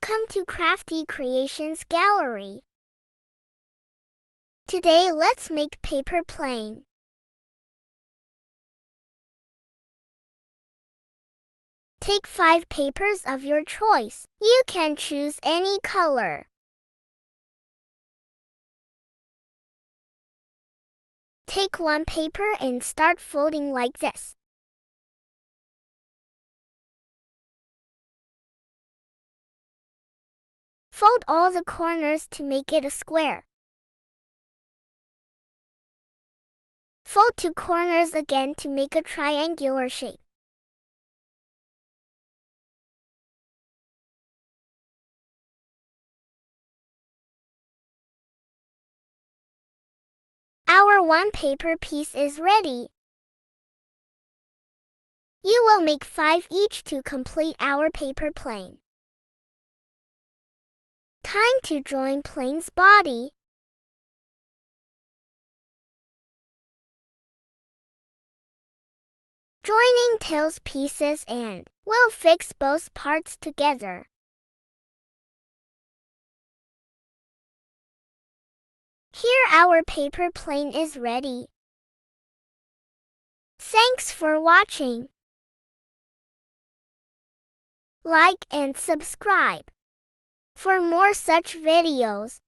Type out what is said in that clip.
Welcome to Crafty Creations Gallery. Today let's make paper plane. Take 5 papers of your choice. You can choose any color. Take 1 paper and start folding like this. Fold all the corners to make it a square. Fold 2 corners again to make a triangular shape. Our 1 paper piece is ready. You will make 5 each to complete our paper plane. Time to join plane's body. Joining tails pieces and we'll fix both parts together. Here our paper plane is ready. Thanks for watching. Like and subscribe for more such videos.